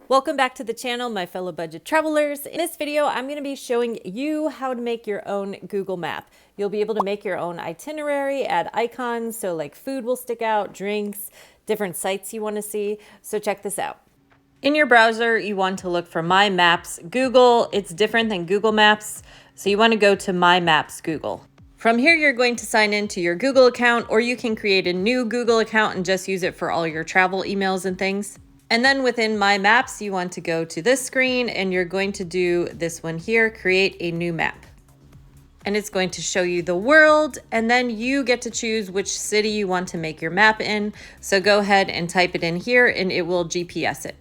Welcome back to the channel, my fellow budget travelers. In this video, I'm going to be showing you how to make your own Google map. You'll be able to make your own itinerary, add icons, so like food will stick out, drinks, different sites you want to see. So check this out. In your browser, you want to look for My Maps Google. It's different than Google Maps, so you want to go to My Maps Google. From here, you're going to sign into your Google account, or you can create a new Google account and just use it for all your travel emails and things. And then within My Maps, you want to go to this screen and you're going to do this one here, create a new map. And it's going to show you the world, and then you get to choose which city you want to make your map in. So go ahead and type it in here and it will GPS it.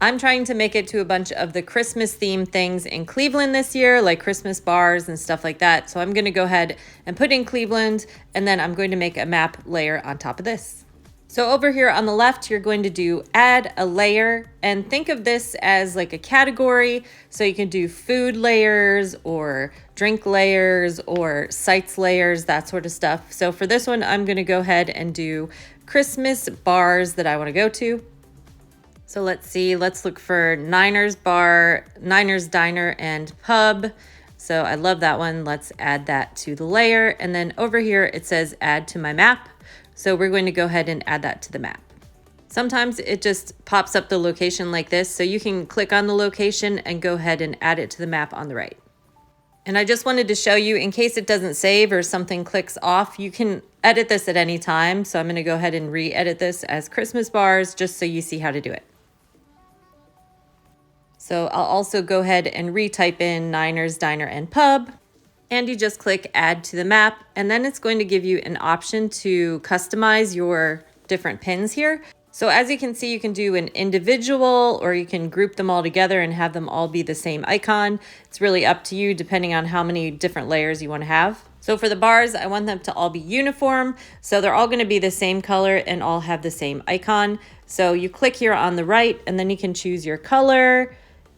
I'm trying to make it to a bunch of the Christmas themed things in Cleveland this year, like Christmas bars and stuff like that. So I'm going to go ahead and put in Cleveland, and then I'm going to make a map layer on top of this. So over here on the left, you're going to do add a layer, and think of this as like a category. So you can do food layers or drink layers or sites layers, that sort of stuff. So for this one, I'm going to go ahead and do Christmas bars that I want to go to. So let's see, let's look for Niners Bar, Niners Diner and Pub. So I love that one. Let's add that to the layer. And then over here, it says add to my map. So we're going to go ahead and add that to the map. Sometimes it just pops up the location like this, so you can click on the location and go ahead and add it to the map on the right. And I just wanted to show you, in case it doesn't save or something clicks off, you can edit this at any time. So I'm going to go ahead and re-edit this as Christmas bars just so you see how to do it. So I'll also go ahead and retype in Niners Diner and Pub. And you just click add to the map, and then it's going to give you an option to customize your different pins here. So as you can see, you can do an individual, or you can group them all together and have them all be the same icon. It's really up to you depending on how many different layers you want to have. So for the bars, I want them to all be uniform. So they're all going to be the same color and all have the same icon. So you click here on the right, and then you can choose your color.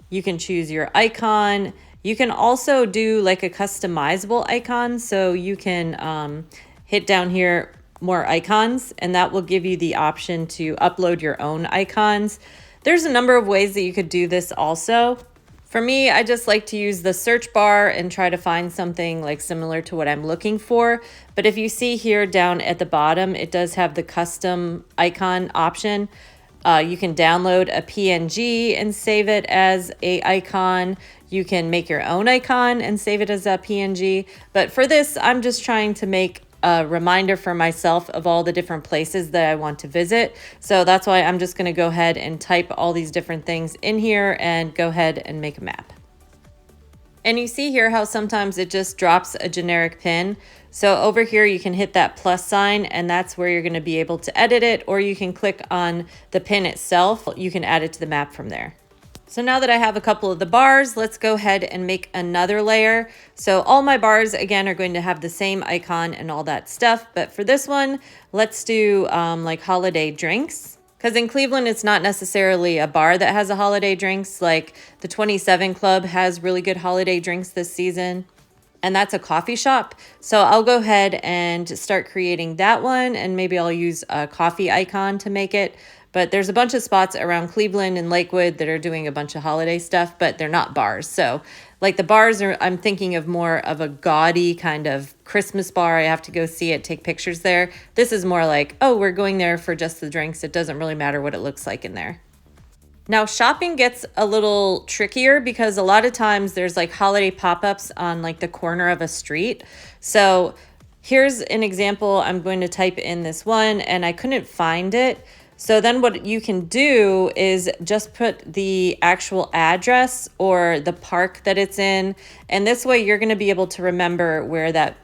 You can choose your icon. You can also do like a customizable icon. So you can hit down here, more icons, and that will give you the option to upload your own icons. There's a number of ways that you could do this also. For me, I just like to use the search bar and try to find something like similar to what I'm looking for. But if you see here down at the bottom, it does have the custom icon option. You can download a PNG and save it as a icon. You can make your own icon and save it as a PNG. But for this, I'm just trying to make a reminder for myself of all the different places that I want to visit. So that's why I'm just going to go ahead and type all these different things in here and go ahead and make a map. And you see here how sometimes it just drops a generic pin. So over here, you can hit that plus sign, and that's where you're going to be able to edit it, or you can click on the pin itself. You can add it to the map from there. So now that I have a couple of the bars, let's go ahead and make another layer. So all my bars, again, are going to have the same icon and all that stuff. But for this one, let's do like holiday drinks. Because in Cleveland, it's not necessarily a bar that has a holiday drinks. Like the 27 Club has really good holiday drinks this season. And that's a coffee shop. So I'll go ahead and start creating that one. And maybe I'll use a coffee icon to make it. But there's a bunch of spots around Cleveland and Lakewood that are doing a bunch of holiday stuff, but they're not bars. So like the bars are, I'm thinking of more of a gaudy kind of Christmas bar. I have to go see it, take pictures there. This is more like, oh, we're going there for just the drinks. It doesn't really matter what it looks like in there. Now shopping gets a little trickier because a lot of times there's like holiday pop-ups on like the corner of a street. So here's an example. I'm going to type in this one and I couldn't find it. So then what you can do is just put the actual address or the park that it's in. And this way you're going to be able to remember where that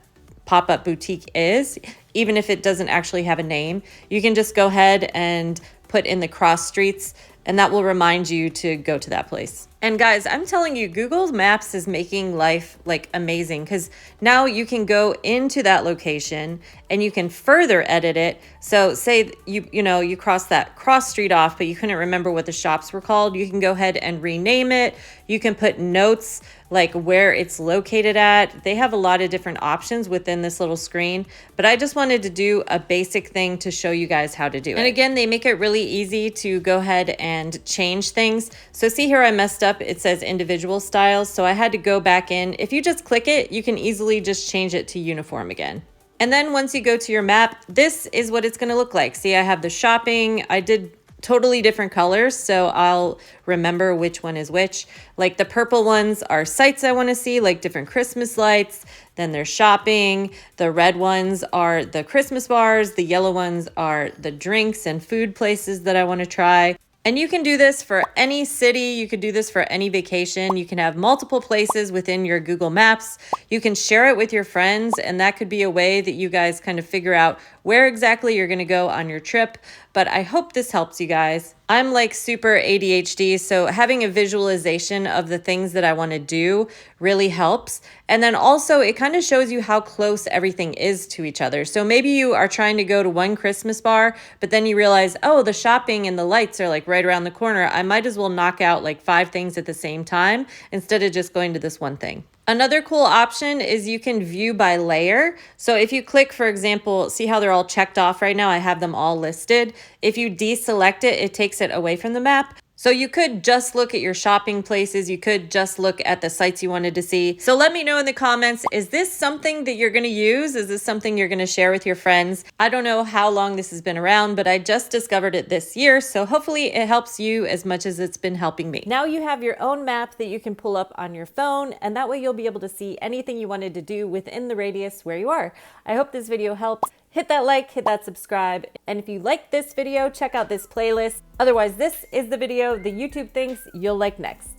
pop-up boutique is, even if it doesn't actually have a name. You can just go ahead and put in the cross streets, and that will remind you to go to that place. And guys, I'm telling you, Google Maps is making life like amazing, because now you can go into that location and you can further edit it. So say you cross that cross street off, but you couldn't remember what the shops were called. You can go ahead and rename it. You can put notes like where it's located at. They have a lot of different options within this little screen, but I just wanted to do a basic thing to show you guys how to do it. And again, they make it really easy to go ahead and change things. So see here, I messed up. It says individual styles. So I had to go back in. If you just click it, you can easily just change it to uniform again. And then once you go to your map, this is what it's going to look like. See, I have the shopping. I did totally different colors, so I'll remember which one is which. Like the purple ones are sites I want to see, like different Christmas lights. Then there's shopping. The red ones are the Christmas bars. The yellow ones are the drinks and food places that I want to try. And you can do this for any city. You could do this for any vacation. You can have multiple places within your Google Maps. You can share it with your friends, and that could be a way that you guys kind of figure out where exactly you're going to go on your trip. But I hope this helps you guys. I'm like super ADHD, so having a visualization of the things that I want to do really helps. And then also it kind of shows you how close everything is to each other. So maybe you are trying to go to one Christmas bar, but then you realize, oh, the shopping and the lights are like right around the corner. I might as well knock out like 5 things at the same time instead of just going to this one thing. Another cool option is you can view by layer. So if you click, for example, see how they're all checked off right now? I have them all listed. If you deselect it, it takes it away from the map. So you could just look at your shopping places. You could just look at the sites you wanted to see. So let me know in the comments, is this something that you're going to use? Is this something you're going to share with your friends? I don't know how long this has been around, but I just discovered it this year. So hopefully it helps you as much as it's been helping me. Now you have your own map that you can pull up on your phone, and that way you'll be able to see anything you wanted to do within the radius where you are. I hope this video helps. Hit that like, hit that subscribe, and if you like this video, check out this playlist. Otherwise, this is the video the YouTube thinks you'll like next.